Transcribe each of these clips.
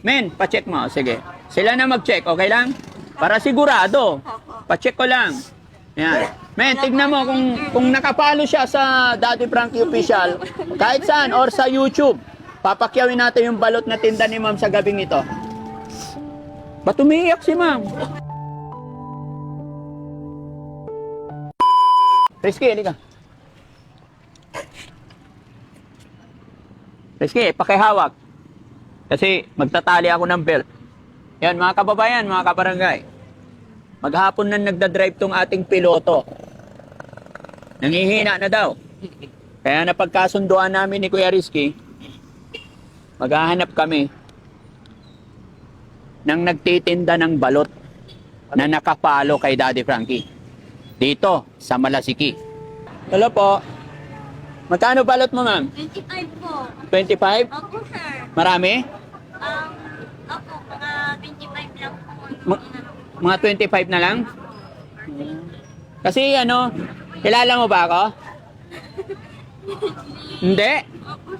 Men, pacheck mo. Sige. Sila na mag-check. Okay lang? Para sigurado. Pacheck ko lang. Yan. Men, tignan mo kung nakapalo siya sa Daddy Frankie Official, kahit saan, or sa YouTube, papakyawin natin yung balot na tinda ni ma'am sa gabing ito. Ba't umiiyak si ma'am? Rizky, halika. Rizky, pakihawak. Kasi magtatali ako ng belt. Yan, mga kababayan, mga kabarangay. Maghapon na nagdadrive tong ating piloto. Nangihina na daw. Kaya napagkasunduan namin ni Kuya Rizky, maghahanap kami ng nagtitinda ng balot na nakapalo kay Daddy Frankie. Dito, sa Malasiki. Hello po. Magkano balot mo, ma'am? 25 po. 25? Opo, sir. Marami? Opo, mga 25 lang po. Mga 25 na lang? Kasi ano, kilala mo ba ako? Hindi?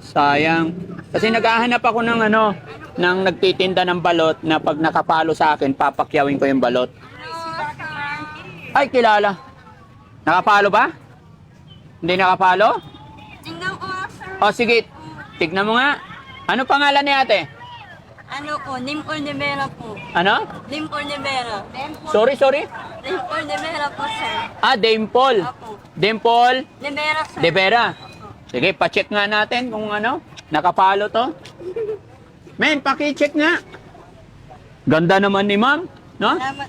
Sayang. Kasi naghahanap ako ng ano, ng nagtitinda ng balot na pag nakapalo sa akin, papakyawin ko yung balot. Ay, kilala. Nakapalo ba? Hindi nakapalo? Tingnan ko nga, sir. O sige, tignan mo nga. Ano pangalan ni ate? Ano po, Dimple de Vera po. Ano? Dimple de Vera. Sorry. Dimple de Vera po, sir. Ah, Dimple. Opo. Dimple De Vera, sir. De Vera. Sige, pa-check nga natin kung ano, nakapalo to. Men, paki-check nga. Ganda naman ni ma'am, no? Salamat.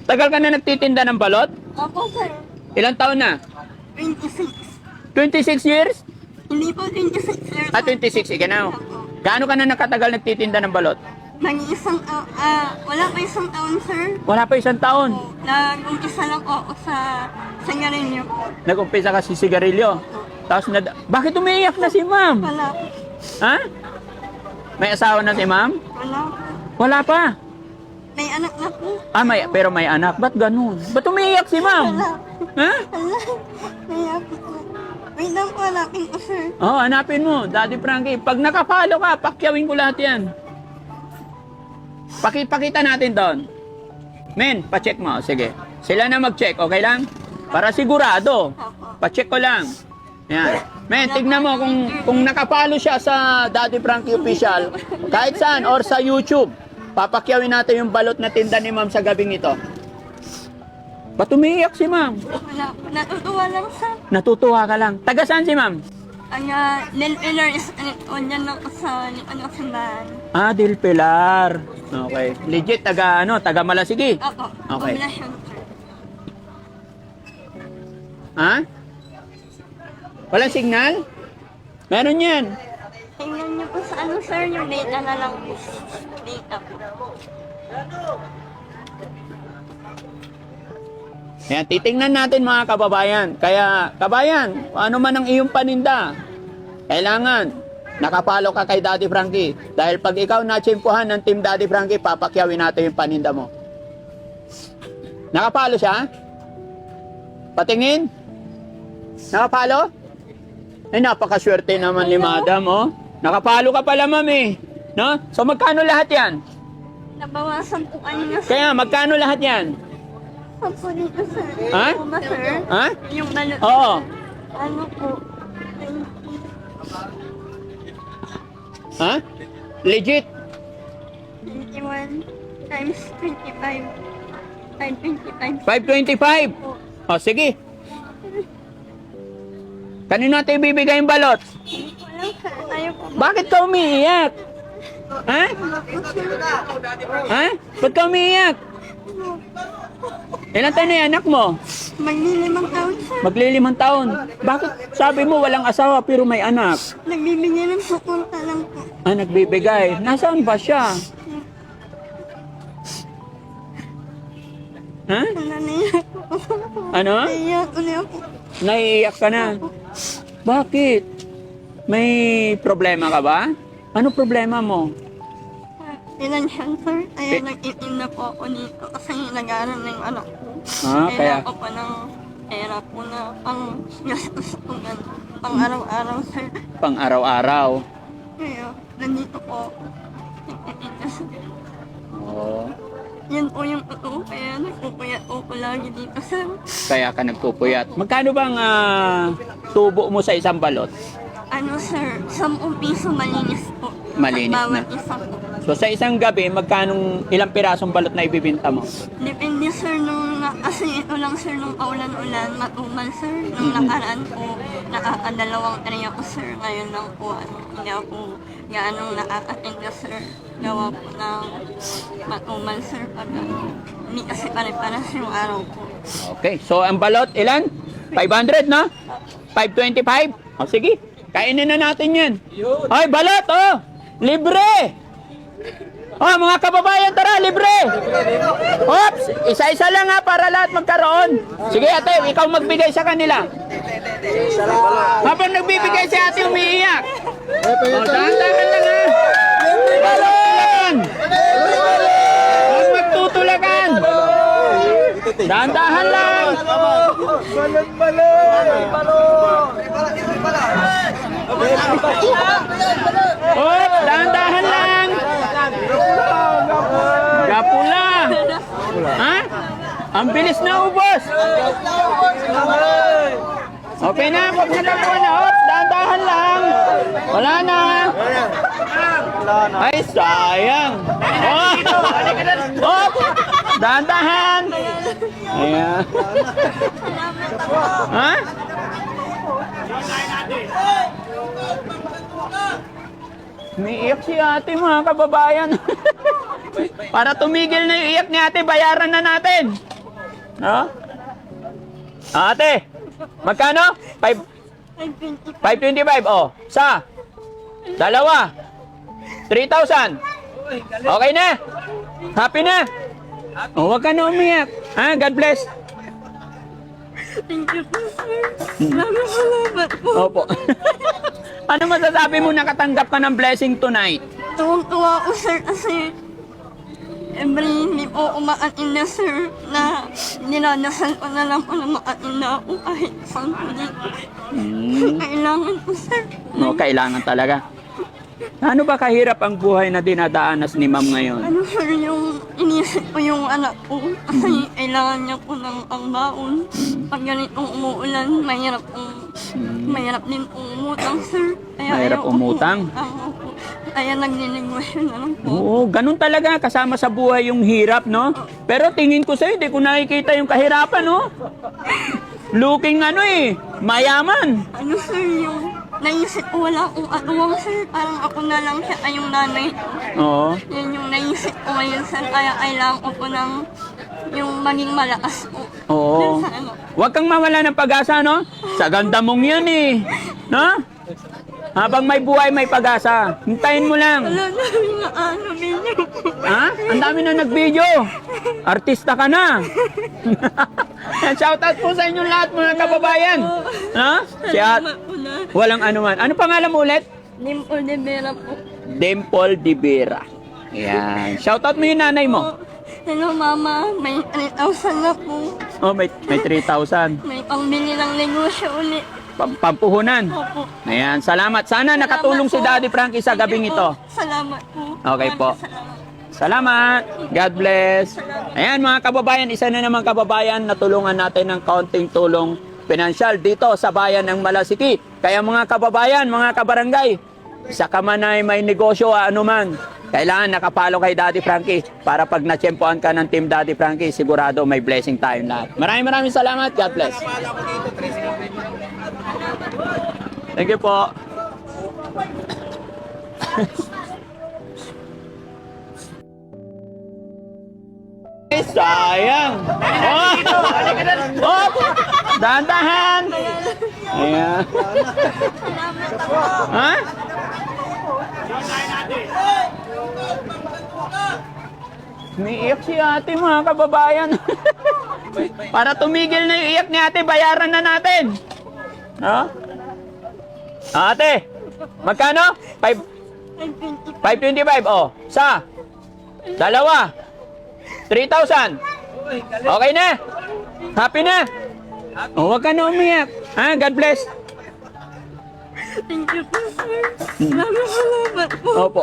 Tagal ka na nagtitinda ng balot? Opo, sir. Ilang taon na? 26. 26 years? Hindi po 26, sir. Ah, 26, ika na. Gaano ka na nakatagal nagtitinda ng balot? Mag-isang taon, wala pa isang taon, sir. Wala pa isang taon. Nag-umpisa lang po ako sa Sangarinyo. Nag-umpisa ka si sigarilyo. Tapos, bakit umiiyak na si ma'am? Wala po. Ha? May asawa na si ma'am? Wala po. Wala pa. May anak na po. Ah, pero may anak. Ba't ganun? Ba't umiiyak si ma'am? Wala. Ha? Wala. May anak po. Wait lang po, hanapin ko, sir. Oo, hanapin mo, Daddy Frankie. Pag nakapalo ka, pakyawin ko lahat yan. Pakita natin doon. Men, pacheck mo. Sige. Sila na mag-check, okay lang? Para sigurado. Pacheck ko lang. Yan. Men, tignan mo kung nakapalo siya sa Daddy Frankie Official, kahit saan, or sa YouTube, papakyawin natin yung balot na tinda ni ma'am sa gabing ito. Ba't umiiyak si ma'am? Wala po. Natutuwa lang, sir. Natutuwa ka lang. Taga saan si ma'am? Lil Pilar is, dyan lang ko sa, simbahan. Ah, Del Pilar. Okay. Legit, taga Malasigi. Opo. Okay. Kombinasyon, sir. Ha? Walang signal? Meron yan. Tingnan niyo po sa ano, sir, yung data na lang po. Data po. Ayan, titingnan natin mga kababayan. Kaya, kabayan, ano man ang iyong paninda, kailangan, nakapalo ka kay Daddy Frankie. Dahil pag ikaw natsimpuhan ng Team Daddy Frankie, papakyawin natin yung paninda mo. Nakapalo siya? Patingin? Nakapalo? Ay, napakaswerte naman ni Madam, oh. Nakapalo ka pala, ma'am, eh. No? So, magkano lahat yan? Nabawasan po kanina, sir. Kaya, magkano lahat yan? Sampo dito, sir. Ha? Ano ba, sir? Ha? Yung balot. Oo. Ano po? Ha? Legit? 21 times 25. 525. 525. Po. O, sige. Kanino natin ibibigay yung balot? Hindi ko alam, sir. Ayaw po. Bakit ka umiiyak? Ha? Ha? Ba't ka umiiyak? Ilan taon na yung anak mo? Maglilimang taon, sir. Maglilimang taon. Bakit sabi mo walang asawa pero may anak? Nagbibigay ng sukunta lang po. Ah, nagbibigay. Nasaan ba siya? Ha? Naiyak po. Ano? Naiyak ulit ako. Naiiyak ka na. Bakit? May problema ka ba? Ano problema mo? Financial, sir. Kaya nag-itim na po ako dito kasi nag-aaral na yung anak ko. Ah, kaya- ko pa ng pera po na pang gastos ko pang araw-araw, sir. Pang araw-araw. Kaya nandito po ako. sir. Oo. Yan po yung totoo, kaya nagpupuyat po ko lagi dito, sir. Kaya ka nagpupuyat. Magkano bang tubo mo sa isang balot? Ano, sir, 10 piso malinis po. Malinis Bawat na. isa po. So sa isang gabi, ilang pirasong balot na ibibinta mo? Depende, sir, kasi ito lang, sir, nung paulan-ulan, matumal, sir. Nung nakaraan po, nakakadalawang area ko, sir. Ngayon lang po, hindi ako gaano nakakatinda, sir. Gawa po ng matumal, sir. Pag hindi kasi pare-paras yung araw po. Okay. So ang balot, ilan? 500, no? 525? O sige, kainin na natin yan. Ay, balot, oh! Libre! Oh, mga kababayan, tara, libre! Oops! Isa-isa lang ha, para lahat magkaroon. Sige, ate, ikaw magbigay sa kanila. Habang nagbibigay si ate, umiiyak. O, dahan-dahan lang ha. Balon! Huwag magtutulakan. Dahan-dahan lang. Oops, dahan-dahan lang. Gapula. Ha? Ang bilis na ubos. Okay na, huwag na lang na. Oops, dahan-dahan lang. Wala na. Ay, sayang. Oh. Oops, dahan-dahan. Ayan. Ha? Umiiyak si ate, mga kababayan. Para tumigil na yung iyak ni ate, bayaran na natin. No? Ate, magkano? 525, oh. Sa? Dalawa. 3,000. Okay na? Happy na? Oh, wag ka na umiyak. Ha? God bless. Thank you po, sir. Maraming salamat po. Opo. Ano masasabi mo nakatanggap ka ng blessing tonight? Tuwang-tuwa ako, sir, kasi every hindi po umaatin na, sir, na dinadasal ko na lang po na maatin na ako kahit saan po dito. Kailangan po, sir. No, kailangan talaga. Ano ba kahirap ang buhay na dinadaanas ni ma'am ngayon? Ano, sir, yung inisip ko yung anak ko kasi kailangan niya po ng pangbaon. Pag ganitong umuulan, mahirap din pong umutang, sir. Mahirap ayaw ko po. umutang? Po. Kaya nagninegosyo na lang po. Oo, ganun talaga. Kasama sa buhay yung hirap, no? Pero tingin ko sa'yo, hindi ko nakikita yung kahirapan, no? Looking mayaman. Ano, sir, yung naisip ko wala akong atuwang, sir. Parang ako na lang siya ay yung nanay ko. Oo. Yan yung naisip ko ngayon, sir. Kaya kailangan ko po ng yung maging malakas po. Oo. Dun sa ano. Huwag kang mawala ng pag-asa, no? Sa ganda mong yan, eh. No? Habang may buhay, may pag-asa. Hintayin mo lang. Wala na yung ano, video po. Ha? Ang dami na nag-video. Artista ka na. Shoutout po sa inyong lahat, mga kababayan. Ha? Si Salamat po na. Walang anuman. Ano pangalan mo ulit? Dimple de Vera po. Dimple de Vera. Yan. Shoutout mo yung nanay mo. Hello, mama. May 3,000 na po. Oh, may 3,000. May pangbili ng negosyo ulit. Pampuhunan. Opo. Ayan. Salamat. Sana nakatulong si Daddy Frankie sa gabing ito. Salamat po. Okay po. Salamat. Salamat. God bless. Ayan mga kababayan, isa na naman kababayan, natulungan natin ng kaunting tulong pinansyal dito sa bayan ng Malasiki. Kaya mga kababayan, mga kabarangay, sa kamanay may negosyo anuman, kailangan nakapalo kay Daddy Frankie para pag natsyempohan ka ng Team Daddy Frankie, sigurado may blessing tayong lahat. Maraming salamat. God bless. Thank you po. Sayang. Oh! Oh! Dahan-dahan. Ayan. Ha? Umiiyak si ate, mga kababayan. Para tumigil na yung iyak ni ate, bayaran na natin. Ha? Ate, magkano? 525, oh. Sa? Dalawa. 3,000. Okay na? Happy na? Oh, huwag ka na umiyak. Ha? God bless. Thank you po, sir. Maraming salamat po. Opo.